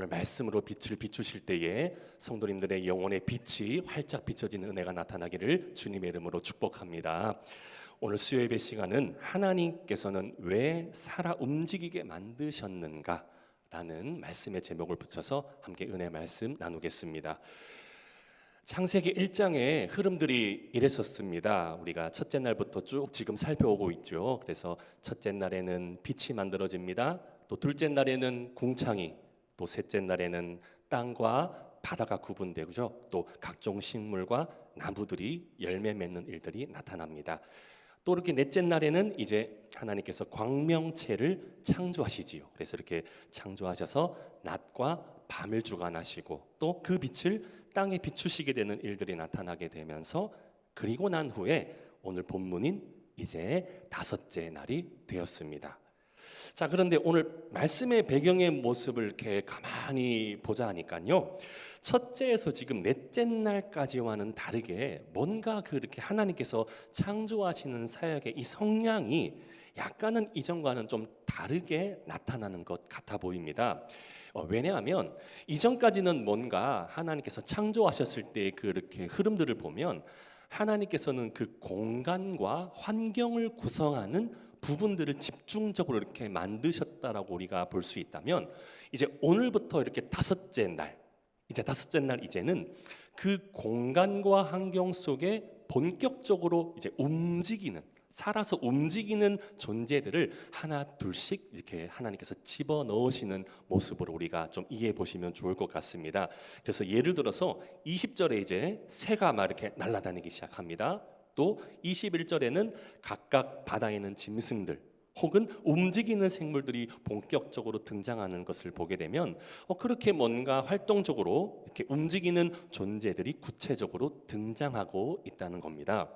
오늘 말씀으로 빛을 비추실 때에 성도님들의 영혼의 빛이 활짝 비춰지는 은혜가 나타나기를 주님의 이름으로 축복합니다. 오늘 수요예배 시간은 하나님께서는 왜 살아 움직이게 만드셨는가 라는 말씀의 제목을 붙여서 함께 은혜 말씀 나누겠습니다. 창세기 1장의 흐름들이 이랬었습니다. 우리가 첫째 날부터 쭉 지금 살펴오고 있죠. 그래서 첫째 날에는 빛이 만들어집니다. 또 둘째 날에는 궁창이, 또 셋째 날에는 땅과 바다가 구분되죠. 또 각종 식물과 나무들이 열매 맺는 일들이 나타납니다. 또 이렇게 넷째 날에는 이제 하나님께서 광명체를 창조하시지요. 그래서 이렇게 창조하셔서 낮과 밤을 주관하시고 또 그 빛을 땅에 비추시게 되는 일들이 나타나게 되면서, 그리고 난 후에 오늘 본문인 이제 다섯째 날이 되었습니다. 자, 그런데 오늘 말씀의 배경의 모습을 이렇게 가만히 보자 하니까요, 첫째에서 지금 넷째 날까지와는 다르게 뭔가 그렇게 하나님께서 창조하시는 사역의 이 성향이 약간은 이전과는 좀 다르게 나타나는 것 같아 보입니다. 왜냐하면 이전까지는 뭔가 하나님께서 창조하셨을 때 그렇게 흐름들을 보면 하나님께서는 그 공간과 환경을 구성하는 부분들을 집중적으로 이렇게 만드셨다라고 우리가 볼 수 있다면, 이제 오늘부터 이렇게 다섯째 날 이제는 그 공간과 환경 속에 본격적으로 이제 살아서 움직이는 존재들을 하나 둘씩 이렇게 하나님께서 집어넣으시는 모습을 우리가 좀 이해해 보시면 좋을 것 같습니다. 그래서 예를 들어서 20절에 이제 새가 막 이렇게 날아다니기 시작합니다. 또 21절에는 각각 바다에 있는 짐승들 혹은 움직이는 생물들이 본격적으로 등장하는 것을 보게 되면 그렇게 뭔가 활동적으로 이렇게 움직이는 존재들이 구체적으로 등장하고 있다는 겁니다.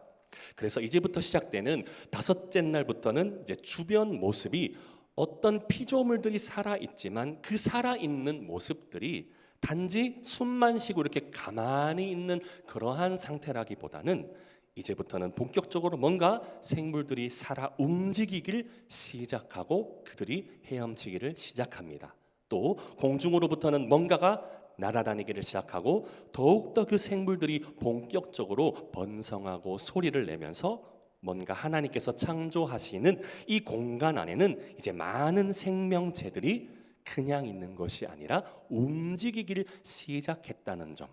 그래서 이제부터 시작되는 다섯째 날부터는 이제 주변 모습이 어떤 피조물들이 살아있지만 그 살아있는 모습들이 단지 숨만 쉬고 이렇게 가만히 있는 그러한 상태라기보다는 이제부터는 본격적으로 뭔가 생물들이 살아 움직이기를 시작하고 그들이 헤엄치기를 시작합니다. 또 공중으로부터는 뭔가가 날아다니기를 시작하고 더욱더 그 생물들이 본격적으로 번성하고 소리를 내면서 뭔가 하나님께서 창조하시는 이 공간 안에는 이제 많은 생명체들이 그냥 있는 것이 아니라 움직이기를 시작했다는 점.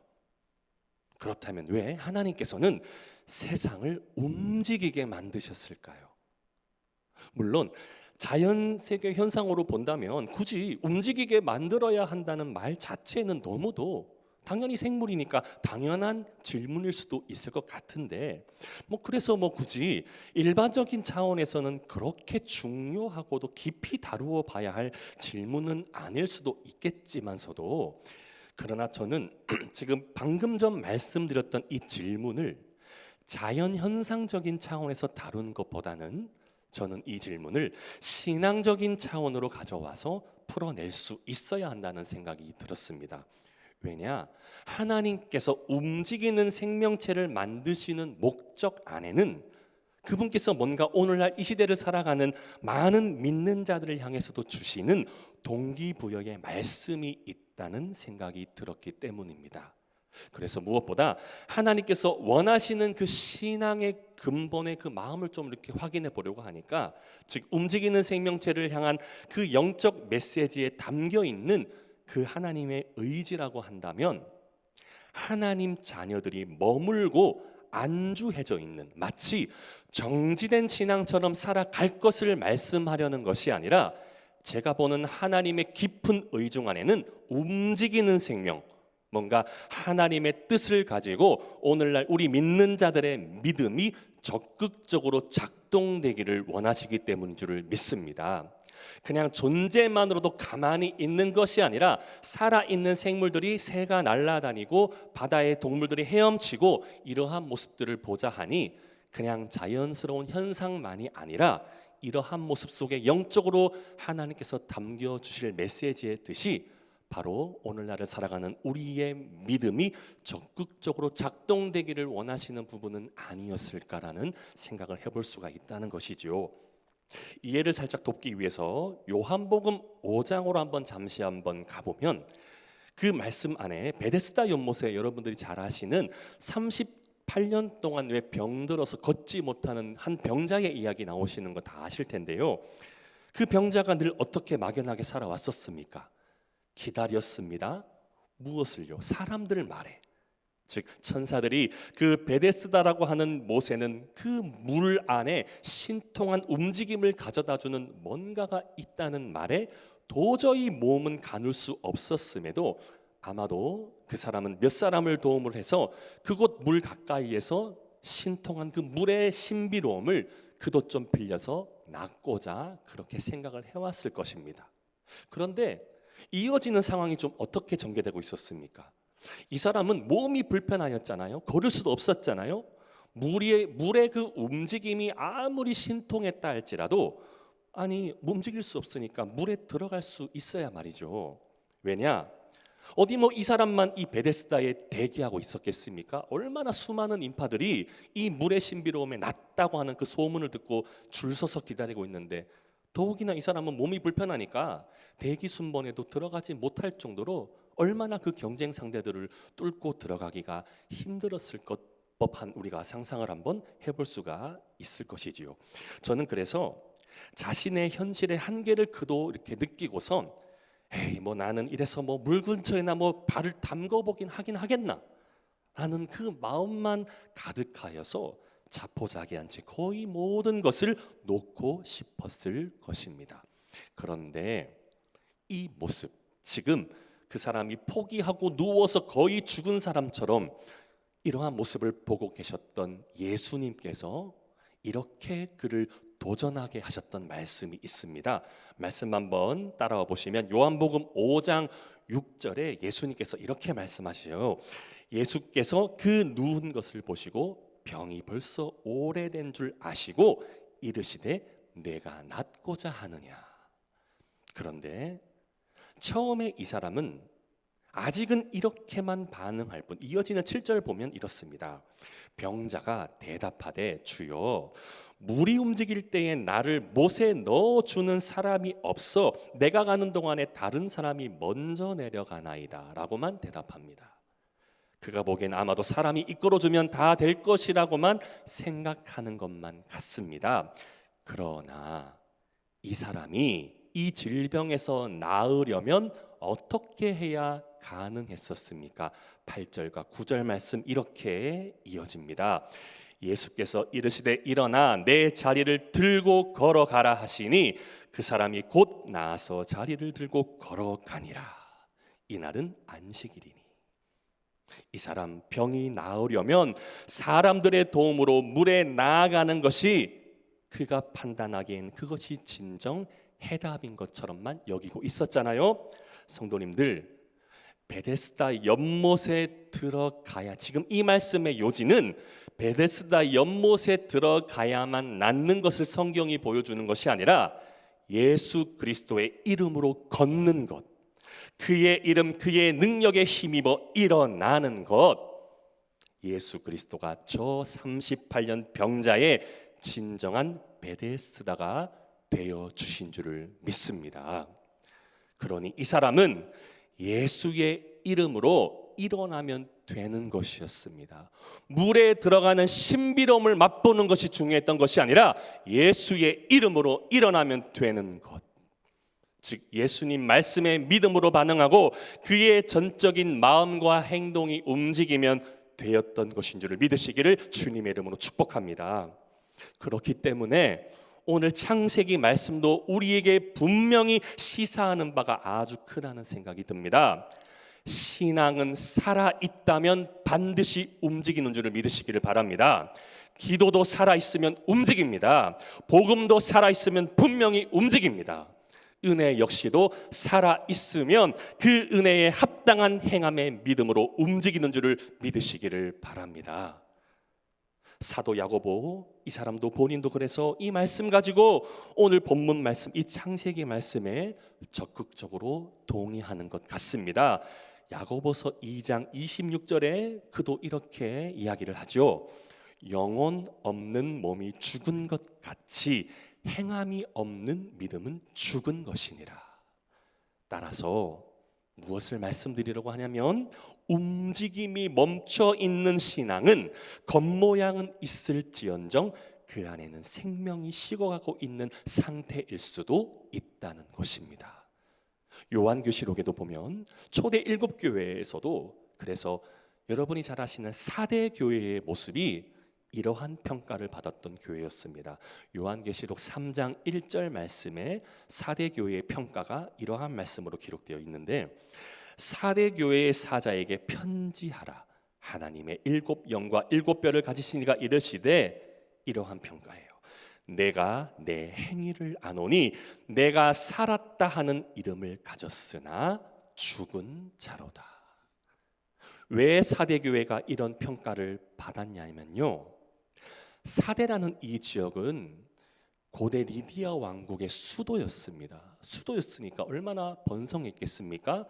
그렇다면 왜 하나님께서는 세상을 움직이게 만드셨을까요? 물론 자연 세계 현상으로 본다면 굳이 움직이게 만들어야 한다는 말 자체는 너무도 당연히 생물이니까 당연한 질문일 수도 있을 것 같은데, 그래서 굳이 일반적인 차원에서는 그렇게 중요하고도 깊이 다루어 봐야 할 질문은 아닐 수도 있겠지만서도, 그러나 저는 지금 방금 전 말씀드렸던 이 질문을 자연 현상적인 차원에서 다룬 것보다는 저는 이 질문을 신앙적인 차원으로 가져와서 풀어낼 수 있어야 한다는 생각이 들었습니다. 왜냐? 하나님께서 움직이는 생명체를 만드시는 목적 안에는 그분께서 뭔가 오늘날 이 시대를 살아가는 많은 믿는 자들을 향해서도 주시는 동기부여의 말씀이 있다는 생각이 들었기 때문입니다. 그래서 무엇보다 하나님께서 원하시는 그 신앙의 근본의 그 마음을 좀 이렇게 확인해 보려고 하니까, 즉 움직이는 생명체를 향한 그 영적 메시지에 담겨 있는 그 하나님의 의지라고 한다면, 하나님 자녀들이 머물고 안주해져 있는 마치 정지된 신앙처럼 살아갈 것을 말씀하려는 것이 아니라, 제가 보는 하나님의 깊은 의중 안에는 움직이는 생명, 뭔가 하나님의 뜻을 가지고 오늘날 우리 믿는 자들의 믿음이 적극적으로 작동되기를 원하시기 때문인 줄을 믿습니다. 그냥 존재만으로도 가만히 있는 것이 아니라 살아있는 생물들이, 새가 날아다니고 바다의 동물들이 헤엄치고 이러한 모습들을 보자 하니 그냥 자연스러운 현상만이 아니라 이러한 모습 속에 영적으로 하나님께서 담겨주실 메시지의 뜻이 바로 오늘날을 살아가는 우리의 믿음이 적극적으로 작동되기를 원하시는 부분은 아니었을까라는 생각을 해볼 수가 있다는 것이지요. 이해를 살짝 돕기 위해서 요한복음 5장으로 잠시 한번 가보면, 그 말씀 안에 베데스다 연못에 여러분들이 잘 아시는 38년 동안 왜 병들어서 걷지 못하는 한 병자의 이야기 나오시는 거 다 아실 텐데요. 그 병자가 늘 어떻게 막연하게 살아왔었습니까? 기다렸습니다. 무엇을요? 사람들 말에. 즉 천사들이 그 베데스다라고 하는 못에는 그 물 안에 신통한 움직임을 가져다주는 뭔가가 있다는 말에 도저히 몸은 가눌 수 없었음에도 아마도 그 사람은 몇 사람을 도움을 해서 그곳 물 가까이에서 신통한 그 물의 신비로움을 그도 좀 빌려서 낚고자 그렇게 생각을 해왔을 것입니다. 그런데 이어지는 상황이 좀 어떻게 전개되고 있었습니까? 이 사람은 몸이 불편하였잖아요. 걸을 수도 없었잖아요. 물의 그 움직임이 아무리 신통했다 할지라도 움직일 수 없으니까 물에 들어갈 수 있어야 말이죠. 왜냐? 어디 이 사람만 이 베데스다에 대기하고 있었겠습니까? 얼마나 수많은 인파들이 이 물의 신비로움에 낫다고 하는 그 소문을 듣고 줄 서서 기다리고 있는데, 더욱이나 이 사람은 몸이 불편하니까 대기 순번에도 들어가지 못할 정도로 얼마나 그 경쟁 상대들을 뚫고 들어가기가 힘들었을 법한 우리가 상상을 한번 해볼 수가 있을 것이지요. 저는 그래서 자신의 현실의 한계를 그도 이렇게 느끼고선 에이 나는 이래서 물 근처에나 발을 담궈보긴 하겠나 라는 그 마음만 가득하여서 자포자기한 채 거의 모든 것을 놓고 싶었을 것입니다. 그런데 이 모습, 지금 그 사람이 포기하고 누워서 거의 죽은 사람처럼 이러한 모습을 보고 계셨던 예수님께서 이렇게 그를 도전하게 하셨던 말씀이 있습니다. 말씀 한번 따라와 보시면 요한복음 5장 6절에 예수님께서 이렇게 말씀하셔요. 예수께서 그 누운 것을 보시고 병이 벌써 오래된 줄 아시고 이르시되 내가 낫고자 하느냐. 그런데 처음에 이 사람은 아직은 이렇게만 반응할 뿐, 이어지는 7절 보면 이렇습니다. 병자가 대답하되 주여 물이 움직일 때에 나를 못에 넣어주는 사람이 없어 내가 가는 동안에 다른 사람이 먼저 내려가나이다 라고만 대답합니다. 그가 보기엔 아마도 사람이 이끌어주면 다 될 것이라고만 생각하는 것만 같습니다. 그러나 이 사람이 이 질병에서 나으려면 어떻게 해야 가능했었습니까? 8절과 9절 말씀 이렇게 이어집니다. 예수께서 이르시되 일어나 내 자리를 들고 걸어가라 하시니 그 사람이 곧 나아서 자리를 들고 걸어가니라. 이날은 안식일이니. 이 사람 병이 나으려면 사람들의 도움으로 물에 나아가는 것이 그가 판단하기엔 그것이 진정 해답인 것처럼만 여기고 있었잖아요. 성도님들, 베데스다 연못에 들어가야, 지금 이 말씀의 요지는 베데스다 연못에 들어가야만 낫는 것을 성경이 보여주는 것이 아니라 예수 그리스도의 이름으로 걷는 것, 그의 이름, 그의 능력에 힘입어 일어나는 것, 예수 그리스도가 저 38년 병자의 진정한 베데스다가 되어 주신 줄을 믿습니다. 그러니 이 사람은 예수의 이름으로 일어나면 되는 것이었습니다. 물에 들어가는 신비로움을 맛보는 것이 중요했던 것이 아니라 예수의 이름으로 일어나면 되는 것, 즉 예수님 말씀에 믿음으로 반응하고 그의 전적인 마음과 행동이 움직이면 되었던 것인 줄을 믿으시기를 주님의 이름으로 축복합니다. 그렇기 때문에 오늘 창세기 말씀도 우리에게 분명히 시사하는 바가 아주 크다는 생각이 듭니다. 신앙은 살아있다면 반드시 움직이는 줄을 믿으시기를 바랍니다. 기도도 살아있으면 움직입니다. 복음도 살아있으면 분명히 움직입니다. 은혜 역시도 살아있으면 그 은혜에 합당한 행함의 믿음으로 움직이는 줄을 믿으시기를 바랍니다. 사도 야고보, 이 사람도 본인도 그래서 이 말씀 가지고 오늘 본문 말씀, 이 창세기 말씀에 적극적으로 동의하는 것 같습니다. 야고보서 2장 26절에 그도 이렇게 이야기를 하죠. 영혼 없는 몸이 죽은 것 같이 행함이 없는 믿음은 죽은 것이니라. 따라서 무엇을 말씀드리려고 하냐면 움직임이 멈춰 있는 신앙은 겉모양은 있을지언정 그 안에는 생명이 식어가고 있는 상태일 수도 있다는 것입니다. 요한계시록에도 보면 초대 7교회에서도 그래서 여러분이 잘 아시는 4대 교회의 모습이 이러한 평가를 받았던 교회였습니다. 요한계시록 3장 1절 말씀에 4대 교회의 평가가 이러한 말씀으로 기록되어 있는데 4대 교회의 사자에게 편지하라. 하나님의 7영과 7뼈를 가지신 이가 이르시되 이러한 평가예요. 내가 내 행위를 아노니 내가 살았다 하는 이름을 가졌으나 죽은 자로다. 왜 4대 교회가 이런 평가를 받았냐면요, 사대라는 이 지역은 고대 리디아 왕국의 수도였습니다. 수도였으니까 얼마나 번성했겠습니까?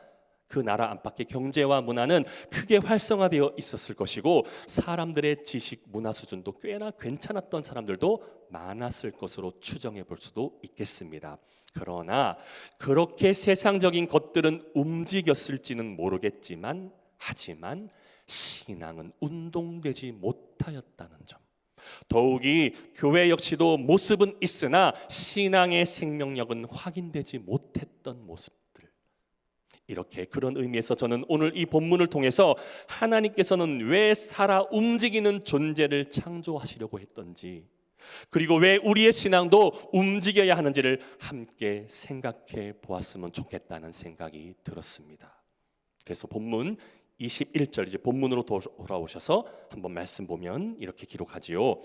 그 나라 안팎의 경제와 문화는 크게 활성화되어 있었을 것이고 사람들의 지식 문화 수준도 꽤나 괜찮았던 사람들도 많았을 것으로 추정해 볼 수도 있겠습니다. 그러나 그렇게 세상적인 것들은 움직였을지는 모르겠지만 하지만 신앙은 운동되지 못하였다는 점, 더욱이 교회 역시도 모습은 있으나 신앙의 생명력은 확인되지 못했던 모습들, 이렇게 그런 의미에서 저는 오늘 이 본문을 통해서 하나님께서는 왜 살아 움직이는 존재를 창조하시려고 했던지, 그리고 왜 우리의 신앙도 움직여야 하는지를 함께 생각해 보았으면 좋겠다는 생각이 들었습니다. 그래서 본문 21절, 이제 본문으로 돌아오셔서 한번 말씀 보면 이렇게 기록하지요.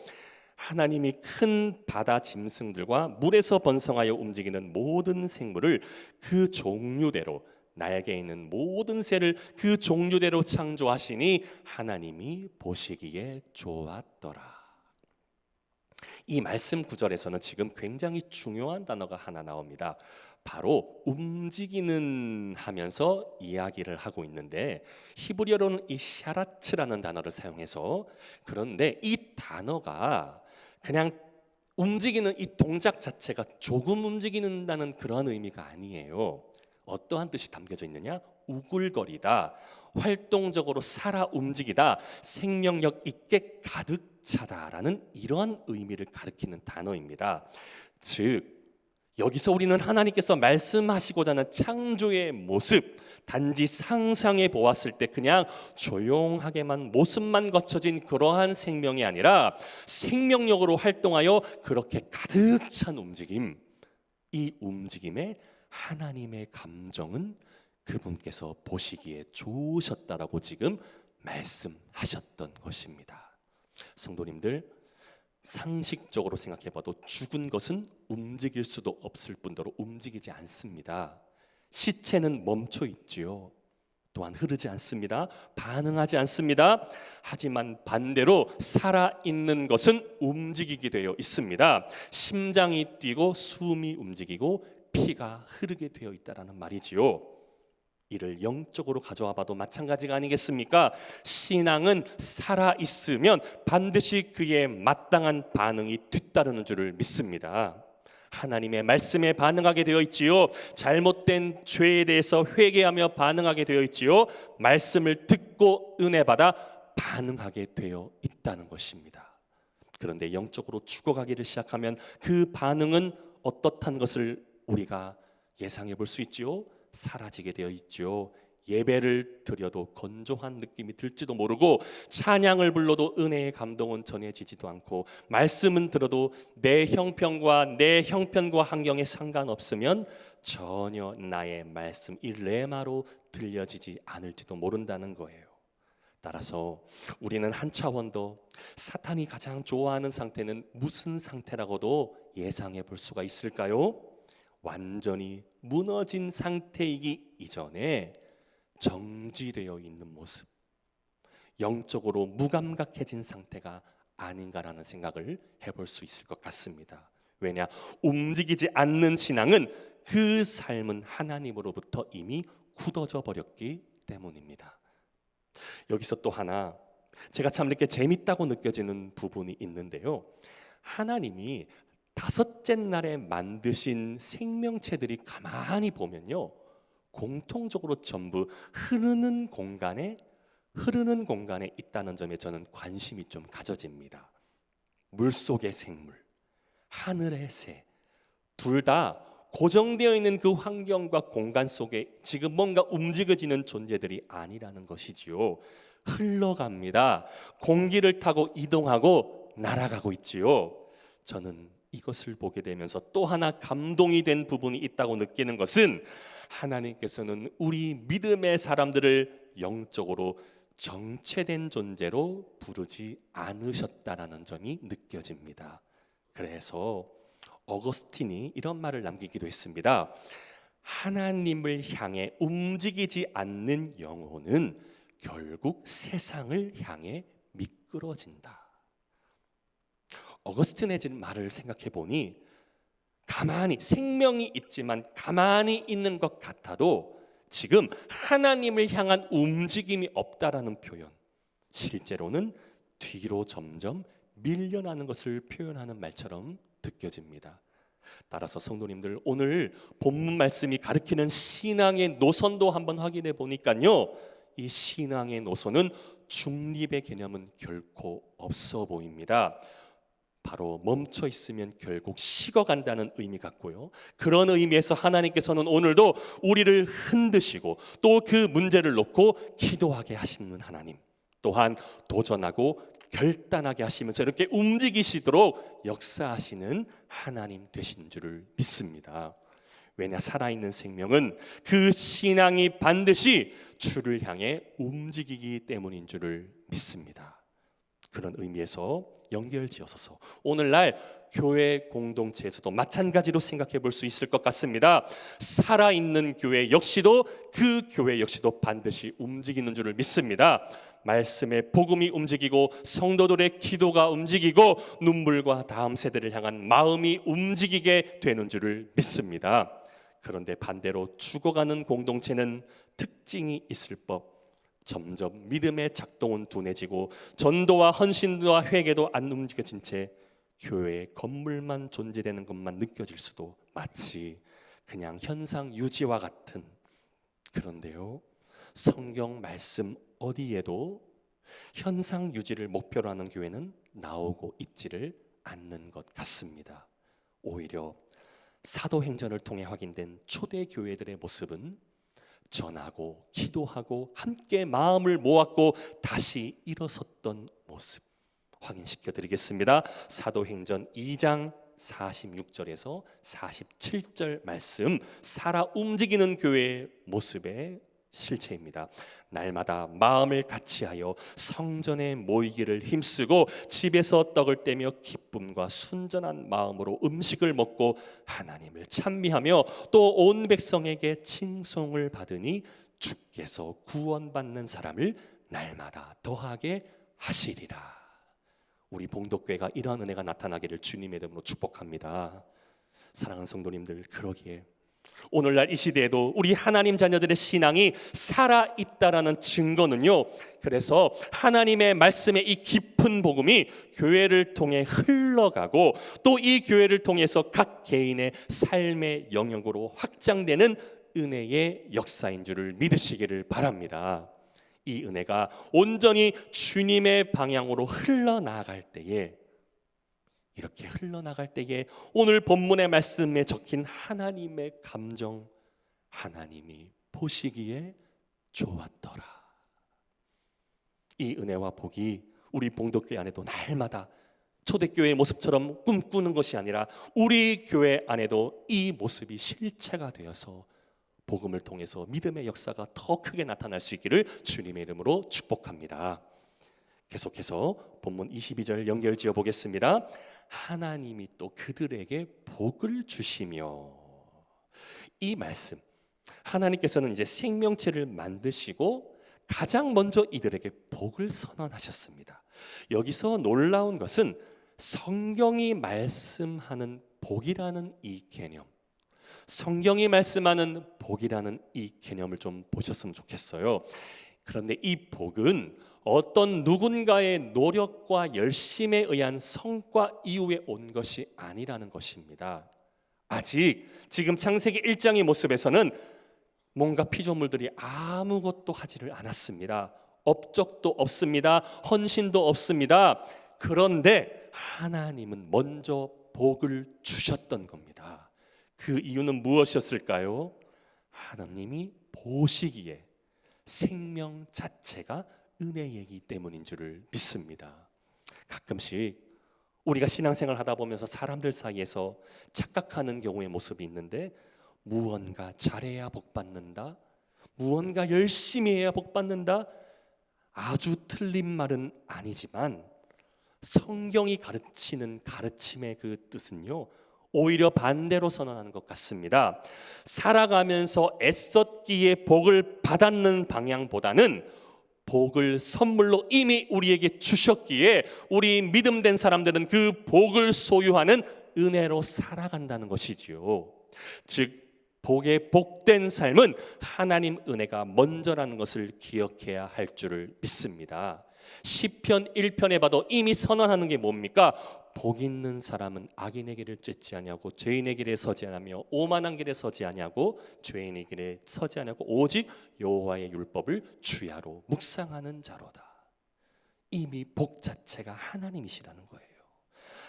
하나님이 큰 바다 짐승들과 물에서 번성하여 움직이는 모든 생물을 그 종류대로, 날개 있는 모든 새를 그 종류대로 창조하시니 하나님이 보시기에 좋았더라. 이 말씀 구절에서는 지금 굉장히 중요한 단어가 하나 나옵니다. 바로 움직이는 하면서 이야기를 하고 있는데 히브리어로는 이 샤라츠라는 단어를 사용해서, 그런데 이 단어가 그냥 움직이는 이 동작 자체가 조금 움직이는다는 그런 의미가 아니에요. 어떠한 뜻이 담겨져 있느냐? 우글거리다, 활동적으로 살아 움직이다, 생명력 있게 가득 차다라는 이러한 의미를 가리키는 단어입니다. 즉 여기서 우리는 하나님께서 말씀하시고자 하는 창조의 모습, 단지 상상해 보았을 때 그냥 조용하게만 모습만 거쳐진 그러한 생명이 아니라 생명력으로 활동하여 그렇게 가득 찬 움직임, 이 움직임에 하나님의 감정은 그분께서 보시기에 좋으셨다라고 지금 말씀하셨던 것입니다. 성도님들, 상식적으로 생각해봐도 죽은 것은 움직일 수도 없을 뿐더러 움직이지 않습니다. 시체는 멈춰 있지요. 또한 흐르지 않습니다. 반응하지 않습니다. 하지만 반대로 살아있는 것은 움직이게 되어 있습니다. 심장이 뛰고 숨이 움직이고 피가 흐르게 되어 있다라는 말이지요. 이를 영적으로 가져와 봐도 마찬가지가 아니겠습니까? 신앙은 살아있으면 반드시 그에 마땅한 반응이 뒤따르는 줄을 믿습니다. 하나님의 말씀에 반응하게 되어 있지요. 잘못된 죄에 대해서 회개하며 반응하게 되어 있지요. 말씀을 듣고 은혜 받아 반응하게 되어 있다는 것입니다. 그런데 영적으로 죽어가기를 시작하면 그 반응은 어떻단 것을 우리가 예상해 볼 수 있지요. 사라지게 되어 있죠. 예배를 드려도 건조한 느낌이 들지도 모르고, 찬양을 불러도 은혜의 감동은 전해지지도 않고, 말씀은 들어도 내 형편과 환경에 상관없으면 전혀 나의 말씀, 이 레마로 들려지지 않을지도 모른다는 거예요. 따라서 우리는 한 차원 더 사탄이 가장 좋아하는 상태는 무슨 상태라고도 예상해 볼 수가 있을까요? 완전히 무너진 상태이기 이전에 정지되어 있는 모습, 영적으로 무감각해진 상태가 아닌가라는 생각을 해볼 수 있을 것 같습니다. 왜냐? 움직이지 않는 신앙은 그 삶은 하나님으로부터 이미 굳어져 버렸기 때문입니다. 여기서 또 하나 제가 참 이렇게 재밌다고 느껴지는 부분이 있는데요. 하나님이 다섯째 날에 만드신 생명체들이 가만히 보면요, 공통적으로 전부 흐르는 공간에 있다는 점에 저는 관심이 좀 가져집니다. 물속의 생물, 하늘의 새, 둘 다 고정되어 있는 그 환경과 공간 속에 지금 뭔가 움직여지는 존재들이 아니라는 것이지요. 흘러갑니다. 공기를 타고 이동하고 날아가고 있지요. 저는 이것을 보게 되면서 또 하나 감동이 된 부분이 있다고 느끼는 것은 하나님께서는 우리 믿음의 사람들을 영적으로 정체된 존재로 부르지 않으셨다라는 점이 느껴집니다. 그래서 어거스틴이 이런 말을 남기기도 했습니다. 하나님을 향해 움직이지 않는 영혼은 결국 세상을 향해 미끄러진다. 어거스틴의 말을 생각해 보니 가만히 생명이 있지만 가만히 있는 것 같아도 지금 하나님을 향한 움직임이 없다라는 표현, 실제로는 뒤로 점점 밀려나는 것을 표현하는 말처럼 느껴집니다. 따라서 성도님들, 오늘 본문 말씀이 가리키는 신앙의 노선도 한번 확인해 보니까요, 이 신앙의 노선은 중립의 개념은 결코 없어 보입니다. 바로 멈춰 있으면 결국 식어간다는 의미 같고요, 그런 의미에서 하나님께서는 오늘도 우리를 흔드시고 또 그 문제를 놓고 기도하게 하시는 하나님, 또한 도전하고 결단하게 하시면서 이렇게 움직이시도록 역사하시는 하나님 되신 줄을 믿습니다. 왜냐, 살아있는 생명은 그 신앙이 반드시 주를 향해 움직이기 때문인 줄을 믿습니다. 그런 의미에서 연결지어서 오늘날 교회 공동체에서도 마찬가지로 생각해 볼 수 있을 것 같습니다. 살아있는 교회 역시도 그 교회 역시도 반드시 움직이는 줄을 믿습니다. 말씀의 복음이 움직이고 성도들의 기도가 움직이고 눈물과 다음 세대를 향한 마음이 움직이게 되는 줄을 믿습니다. 그런데 반대로 죽어가는 공동체는 특징이 있을 법, 점점 믿음의 작동은 둔해지고 전도와 헌신과 회개도 안 움직여진 채 교회의 건물만 존재되는 것만 느껴질 수도 마치 그냥 현상 유지와 같은. 그런데요, 성경 말씀 어디에도 현상 유지를 목표로 하는 교회는 나오고 있지를 않는 것 같습니다. 오히려 사도행전을 통해 확인된 초대 교회들의 모습은 전하고 기도하고 함께 마음을 모았고 다시 일어섰던 모습 확인시켜 드리겠습니다. 사도행전 2장 46절에서 47절 말씀, 살아 움직이는 교회의 모습의 실체입니다. 날마다 마음을 같이하여 성전에 모이기를 힘쓰고 집에서 떡을 떼며 기쁨과 순전한 마음으로 음식을 먹고 하나님을 찬미하며 또 온 백성에게 칭송을 받으니 주께서 구원받는 사람을 날마다 더하게 하시리라. 우리 봉독교회가 이러한 은혜가 나타나기를 주님의 이름으로 축복합니다. 사랑하는 성도님들, 그러기에 오늘날 이 시대에도 우리 하나님 자녀들의 신앙이 살아있다라는 증거는요, 그래서 하나님의 말씀의 이 깊은 복음이 교회를 통해 흘러가고 또 이 교회를 통해서 각 개인의 삶의 영역으로 확장되는 은혜의 역사인 줄을 믿으시기를 바랍니다. 이 은혜가 온전히 주님의 방향으로 흘러나갈 때에, 이렇게 흘러나갈 때에 오늘 본문의 말씀에 적힌 하나님의 감정, 하나님이 보시기에 좋았더라. 이 은혜와 복이 우리 봉독교회 안에도 날마다 초대교회의 모습처럼 꿈꾸는 것이 아니라 우리 교회 안에도 이 모습이 실체가 되어서 복음을 통해서 믿음의 역사가 더 크게 나타날 수 있기를 주님의 이름으로 축복합니다. 계속해서 본문 22절 연결지어 보겠습니다. 하나님이 또 그들에게 복을 주시며, 이 말씀, 하나님께서는 이제 생명체를 만드시고 가장 먼저 이들에게 복을 선언하셨습니다. 여기서 놀라운 것은 성경이 말씀하는 복이라는 이 개념, 성경이 말씀하는 복이라는 이 개념을 좀 보셨으면 좋겠어요. 그런데 이 복은 어떤 누군가의 노력과 열심에 의한 성과 이후에 온 것이 아니라는 것입니다. 아직 지금 창세기 1장의 모습에서는 뭔가 피조물들이 아무것도 하지를 않았습니다. 업적도 없습니다. 헌신도 없습니다. 그런데 하나님은 먼저 복을 주셨던 겁니다. 그 이유는 무엇이었을까요? 하나님이 보시기에 생명 자체가 은혜이기 때문인 줄을 믿습니다. 가끔씩 우리가 신앙생활 하다 보면서 사람들 사이에서 착각하는 경우의 모습이 있는데, 무언가 잘해야 복 받는다, 무언가 열심히 해야 복 받는다. 아주 틀린 말은 아니지만 성경이 가르치는 가르침의 그 뜻은요, 오히려 반대로 선언하는 것 같습니다. 살아가면서 애썼기에 복을 받았는 방향보다는 복을 선물로 이미 우리에게 주셨기에 우리 믿음된 사람들은 그 복을 소유하는 은혜로 살아간다는 것이지요. 즉 복의 복된 삶은 하나님 은혜가 먼저라는 것을 기억해야 할 줄을 믿습니다. 시편 1편에 봐도 이미 선언하는 게 뭡니까? 복 있는 사람은 악인의 길을 쫓지 아니하고 죄인의 길에 서지 아니하며 오만한 길에 서지 아니하고 죄인의 길에 서지 아니하고 오직 여호와의 율법을 주야로 묵상하는 자로다. 이미 복 자체가 하나님이시라는 거예요.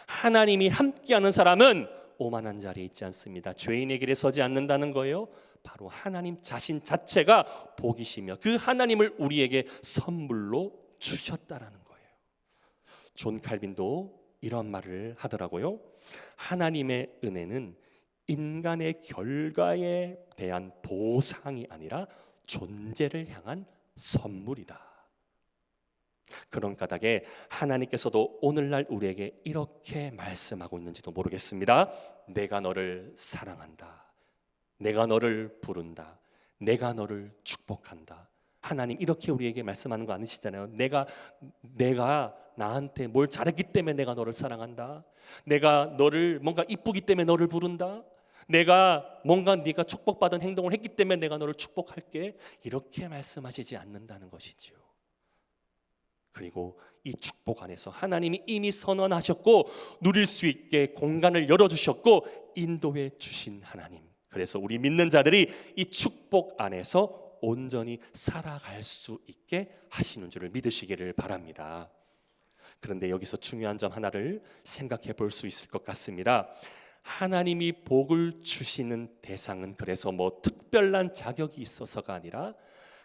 하나님이 함께하는 사람은 오만한 자리에 있지 않습니다. 죄인의 길에 서지 않는다는 거예요. 바로 하나님 자신 자체가 복이시며 그 하나님을 우리에게 선물로 주셨다라는 거예요. 존 칼빈도 이런 말을 하더라고요. 하나님의 은혜는 인간의 결과에 대한 보상이 아니라 존재를 향한 선물이다. 그런 까닭에 하나님께서도 오늘날 우리에게 이렇게 말씀하고 있는지도 모르겠습니다. 내가 너를 사랑한다. 내가 너를 부른다. 내가 너를 축복한다. 하나님 이렇게 우리에게 말씀하는 거 아니시잖아요. 내가 나한테 뭘 잘했기 때문에 내가 너를 사랑한다. 내가 너를 뭔가 이쁘기 때문에 너를 부른다. 내가 뭔가 네가 축복받은 행동을 했기 때문에 내가 너를 축복할게. 이렇게 말씀하시지 않는다는 것이지요. 그리고 이 축복 안에서 하나님이 이미 선언하셨고 누릴 수 있게 공간을 열어주셨고 인도해 주신 하나님. 그래서 우리 믿는 자들이 이 축복 안에서 온전히 살아갈 수 있게 하시는 줄을 믿으시기를 바랍니다. 그런데 여기서 중요한 점 하나를 생각해 볼 수 있을 것 같습니다. 하나님이 복을 주시는 대상은 그래서 뭐 특별한 자격이 있어서가 아니라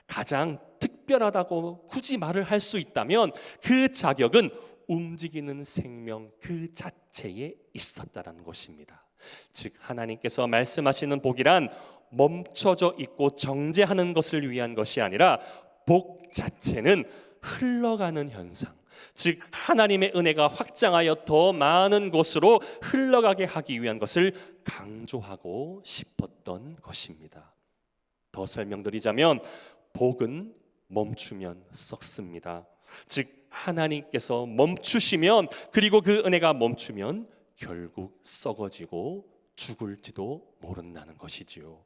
가장 특별하다고 굳이 말을 할 수 있다면 그 자격은 움직이는 생명 그 자체에 있었다라는 것입니다. 즉 하나님께서 말씀하시는 복이란 멈춰져 있고 정죄하는 것을 위한 것이 아니라 복 자체는 흘러가는 현상, 즉 하나님의 은혜가 확장하여 더 많은 곳으로 흘러가게 하기 위한 것을 강조하고 싶었던 것입니다. 더 설명드리자면 복은 멈추면 썩습니다. 즉 하나님께서 멈추시면, 그리고 그 은혜가 멈추면 결국 썩어지고 죽을지도 모른다는 것이지요.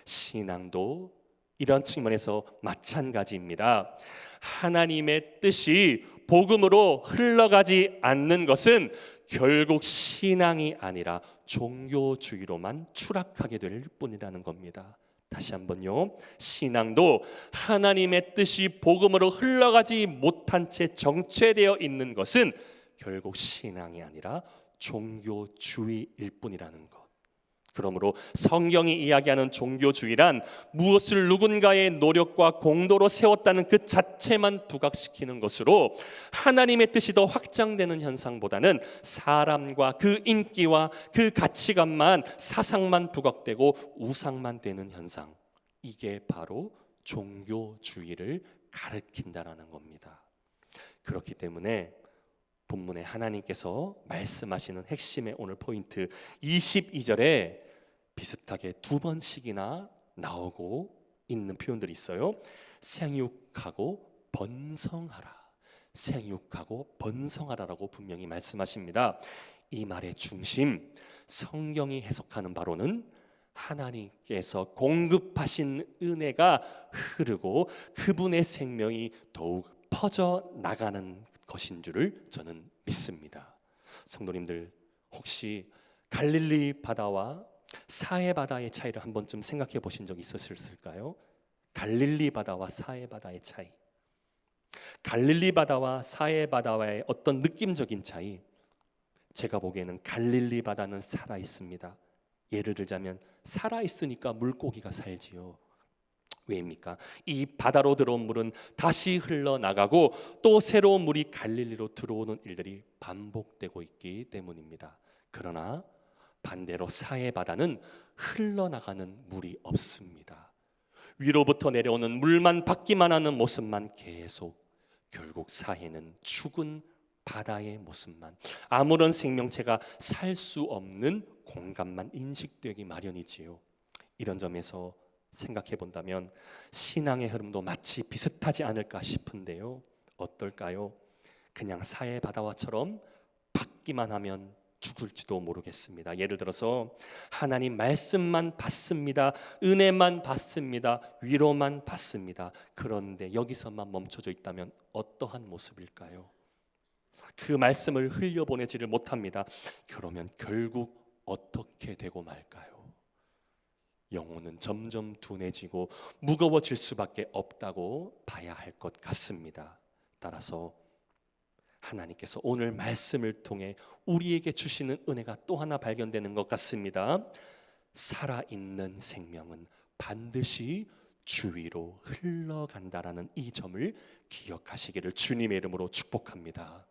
신앙도 이런 측면에서 마찬가지입니다. 하나님의 뜻이 복음으로 흘러가지 않는 것은 결국 신앙이 아니라 종교주의로만 추락하게 될 뿐이라는 겁니다. 다시 한번요. 신앙도 하나님의 뜻이 복음으로 흘러가지 못한 채 정체되어 있는 것은 결국 신앙이 아니라 종교주의일 뿐이라는 것. 그러므로 성경이 이야기하는 종교주의란 무엇을 누군가의 노력과 공로로 세웠다는 그 자체만 부각시키는 것으로 하나님의 뜻이 더 확장되는 현상보다는 사람과 그 인기와 그 가치관만, 사상만 부각되고 우상만 되는 현상, 이게 바로 종교주의를 가리킨다라는 겁니다. 그렇기 때문에 본문에 하나님께서 말씀하시는 핵심의 오늘 포인트 22절에 비슷하게 두 번씩이나 나오고 있는 표현들이 있어요. 생육하고 번성하라, 생육하고 번성하라라고 분명히 말씀하십니다. 이 말의 중심, 성경이 해석하는 바로는 하나님께서 공급하신 은혜가 흐르고 그분의 생명이 더욱 퍼져 나가는 것인 줄을 저는 믿습니다. 성도님들, 혹시 갈릴리 바다와 사해 바다의 차이를 한 번쯤 생각해 보신 적 있으실까요? 갈릴리 바다와 사해 바다의 차이. 갈릴리 바다와 사해 바다와의 어떤 느낌적인 차이, 제가 보기에는 갈릴리 바다는 살아 있습니다. 예를 들자면 살아 있으니까 물고기가 살지요. 왜입니까? 이 바다로 들어온 물은 다시 흘러나가고 또 새로운 물이 갈릴리로 들어오는 일들이 반복되고 있기 때문입니다. 그러나 반대로 사해 바다는 흘러나가는 물이 없습니다. 위로부터 내려오는 물만 받기만 하는 모습만 계속, 결국 사해는 죽은 바다의 모습만, 아무런 생명체가 살 수 없는 공간만 인식되기 마련이지요. 이런 점에서 생각해 본다면 신앙의 흐름도 마치 비슷하지 않을까 싶은데요. 어떨까요? 그냥 사해 바다와처럼 받기만 하면 죽을지도 모르겠습니다. 예를 들어서 하나님 말씀만 받습니다. 은혜만 받습니다. 위로만 받습니다. 그런데 여기서만 멈춰져 있다면 어떠한 모습일까요? 그 말씀을 흘려보내지를 못합니다. 그러면 결국 어떻게 되고 말까요? 영혼은 점점 둔해지고 무거워질 수밖에 없다고 봐야 할 것 같습니다. 따라서 하나님께서 오늘 말씀을 통해 우리에게 주시는 은혜가 또 하나 발견되는 것 같습니다. 살아있는 생명은 반드시 주위로 흘러간다라는 이 점을 기억하시기를 주님의 이름으로 축복합니다.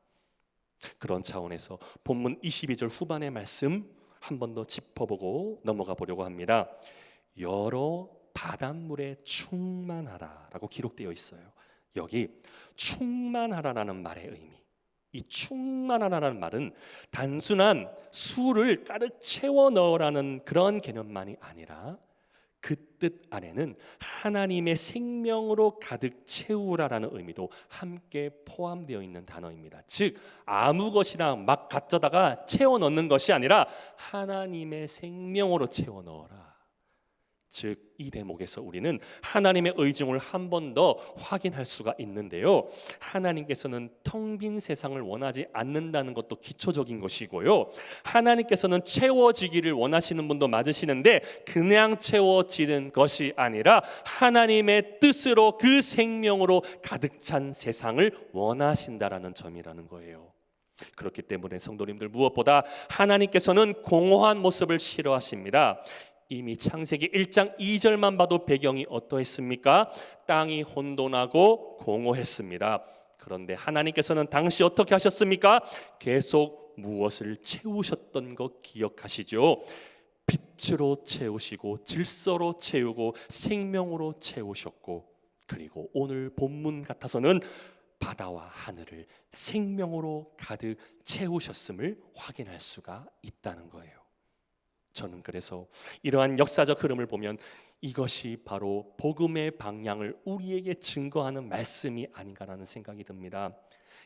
그런 차원에서 본문 22절 후반의 말씀 한 번 더 짚어보고 넘어가 보려고 합니다. 여러 바닷물에 충만하라 라고 기록되어 있어요. 여기 충만하라라는 말의 의미, 이 충만하라는 말은 단순한 수를 가득 채워 넣으라는 그런 개념만이 아니라 그 뜻 안에는 하나님의 생명으로 가득 채우라라는 의미도 함께 포함되어 있는 단어입니다. 즉 아무 것이나 막 갖다가 채워 넣는 것이 아니라 하나님의 생명으로 채워 넣어라. 즉 이 대목에서 우리는 하나님의 의중을 한 번 더 확인할 수가 있는데요. 하나님께서는 텅 빈 세상을 원하지 않는다는 것도 기초적인 것이고요. 하나님께서는 채워지기를 원하시는 분도 맞으시는데 그냥 채워지는 것이 아니라 하나님의 뜻으로 그 생명으로 가득 찬 세상을 원하신다라는 점이라는 거예요. 그렇기 때문에 성도님들, 무엇보다 하나님께서는 공허한 모습을 싫어하십니다. 이미 창세기 1장 2절만 봐도 배경이 어떠했습니까? 땅이 혼돈하고 공허했습니다. 그런데 하나님께서는 당시 어떻게 하셨습니까? 계속 무엇을 채우셨던 거 기억하시죠? 빛으로 채우시고 질서로 채우고 생명으로 채우셨고, 그리고 오늘 본문 같아서는 바다와 하늘을 생명으로 가득 채우셨음을 확인할 수가 있다는 거예요. 저는 그래서 이러한 역사적 흐름을 보면 이것이 바로 복음의 방향을 우리에게 증거하는 말씀이 아닌가라는 생각이 듭니다.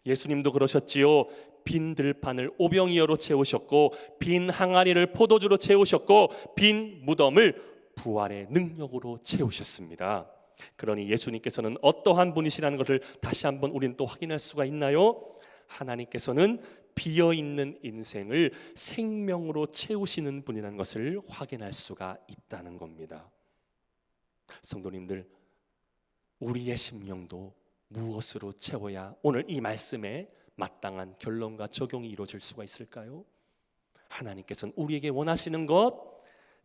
예수님도 그러셨지요. 빈 들판을 오병이어로 채우셨고 빈 항아리를 포도주로 채우셨고 빈 무덤을 부활의 능력으로 채우셨습니다. 그러니 예수님께서는 어떠한 분이시라는 것을 다시 한번 우리는 또 확인할 수가 있나요? 하나님께서는 비어있는 인생을 생명으로 채우시는 분이라는 것을 확인할 수가 있다는 겁니다. 성도님들, 우리의 심령도 무엇으로 채워야 오늘 이 말씀에 마땅한 결론과 적용이 이루어질 수가 있을까요? 하나님께서는 우리에게 원하시는 것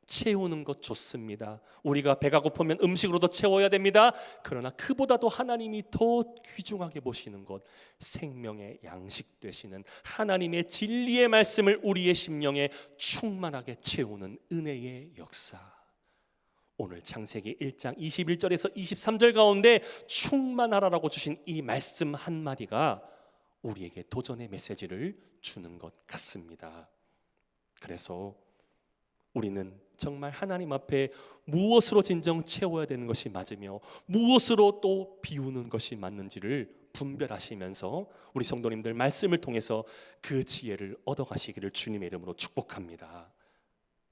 채우는 것 좋습니다. 우리가 배가 고프면 음식으로도 채워야 됩니다. 그러나 그보다도 하나님이 더 귀중하게 보시는 것, 생명의 양식 되시는 하나님의 진리의 말씀을 우리의 심령에 충만하게 채우는 은혜의 역사. 오늘 창세기 1장 21절에서 23절 가운데 충만하라고 주신 이 말씀 한마디가 우리에게 도전의 메시지를 주는 것 같습니다. 그래서 우리는 정말 하나님 앞에 무엇으로 진정 채워야 되는 것이 맞으며 무엇으로 또 비우는 것이 맞는지를 분별하시면서 우리 성도님들 말씀을 통해서 그 지혜를 얻어가시기를 주님의 이름으로 축복합니다.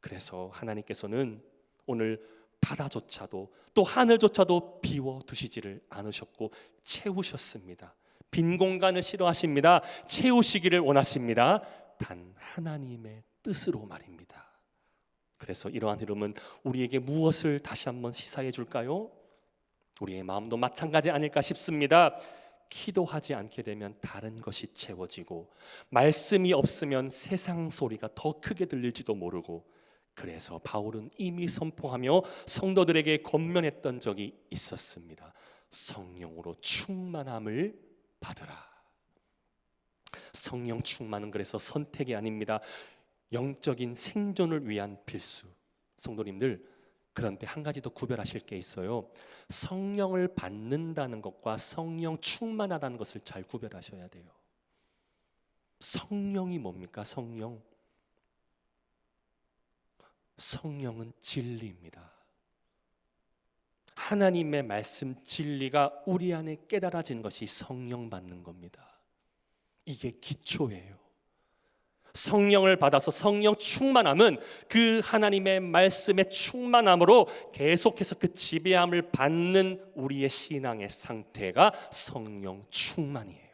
그래서 하나님께서는 오늘 바다조차도 또 하늘조차도 비워두시지를 않으셨고 채우셨습니다. 빈 공간을 싫어하십니다. 채우시기를 원하십니다. 단 하나님의 뜻으로 말입니다. 그래서 이러한 흐름은 우리에게 무엇을 다시 한번 시사해 줄까요? 우리의 마음도 마찬가지 아닐까 싶습니다. 기도하지 않게 되면 다른 것이 채워지고, 말씀이 없으면 세상 소리가 더 크게 들릴지도 모르고, 그래서 바울은 이미 선포하며 성도들에게 권면했던 적이 있었습니다. 성령으로 충만함을 받으라. 성령 충만은 그래서 선택이 아닙니다. 영적인 생존을 위한 필수. 성도님들, 그런데 한 가지 더 구별하실 게 있어요. 성령을 받는다는 것과 성령 충만하다는 것을 잘 구별하셔야 돼요. 성령이 뭡니까? 성령은 진리입니다. 하나님의 말씀 진리가 우리 안에 깨달아진 것이 성령 받는 겁니다. 이게 기초예요. 성령을 받아서 성령 충만함은 그 하나님의 말씀의 충만함으로 계속해서 그 지배함을 받는 우리의 신앙의 상태가 성령 충만이에요.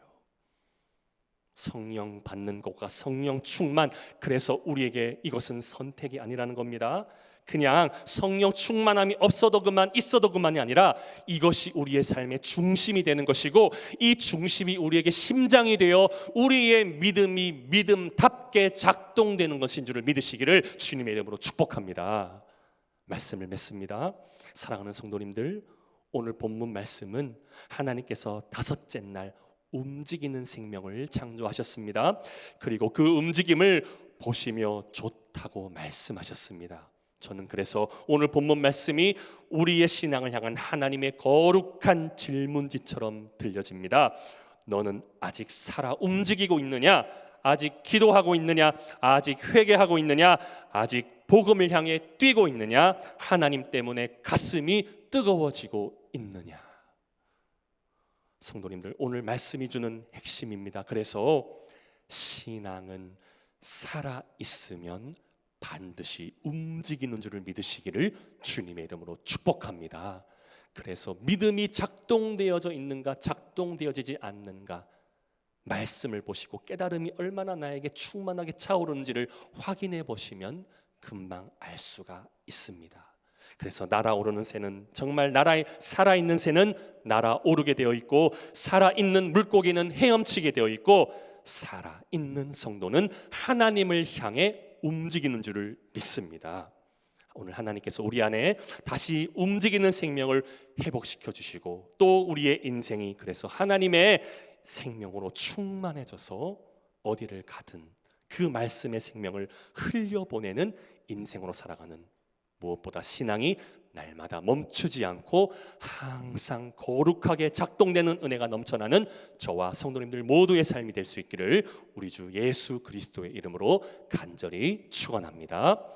성령 받는 것과 성령 충만, 그래서 우리에게 이것은 선택이 아니라는 겁니다. 그냥 성령 충만함이 없어도 그만, 있어도 그만이 아니라 이것이 우리의 삶의 중심이 되는 것이고, 이 중심이 우리에게 심장이 되어 우리의 믿음이 믿음답게 작동되는 것인 줄을 믿으시기를 주님의 이름으로 축복합니다. 말씀을 맺습니다. 사랑하는 성도님들, 오늘 본문 말씀은 하나님께서 다섯째 날 움직이는 생명을 창조하셨습니다. 그리고 그 움직임을 보시며 좋다고 말씀하셨습니다. 저는 그래서 오늘 본문 말씀이 우리의 신앙을 향한 하나님의 거룩한 질문지처럼 들려집니다. 너는 아직 살아 움직이고 있느냐? 아직 기도하고 있느냐? 아직 회개하고 있느냐? 아직 복음을 향해 뛰고 있느냐? 하나님 때문에 가슴이 뜨거워지고 있느냐? 성도님들, 오늘 말씀이 주는 핵심입니다. 그래서 신앙은 살아 있으면 반드시 움직이는 줄을 믿으시기를 주님의 이름으로 축복합니다. 그래서 믿음이 작동되어져 있는가, 작동되어지지 않는가, 말씀을 보시고 깨달음이 얼마나 나에게 충만하게 차오르는지를 확인해 보시면 금방 알 수가 있습니다. 그래서 날아오르는 새는 정말 살아있는 새는 날아오르게 되어 있고, 살아있는 물고기는 헤엄치게 되어 있고, 살아있는 성도는 하나님을 향해 움직이는 줄을 믿습니다. 오늘 하나님께서 우리 안에 다시 움직이는 생명을 회복시켜 주시고, 또 우리의 인생이 그래서 하나님의 생명으로 충만해져서 어디를 가든 그 말씀의 생명을 흘려보내는 인생으로 살아가는, 무엇보다 신앙이 날마다 멈추지 않고 항상 거룩하게 작동되는 은혜가 넘쳐나는 저와 성도님들 모두의 삶이 될 수 있기를 우리 주 예수 그리스도의 이름으로 간절히 축원합니다.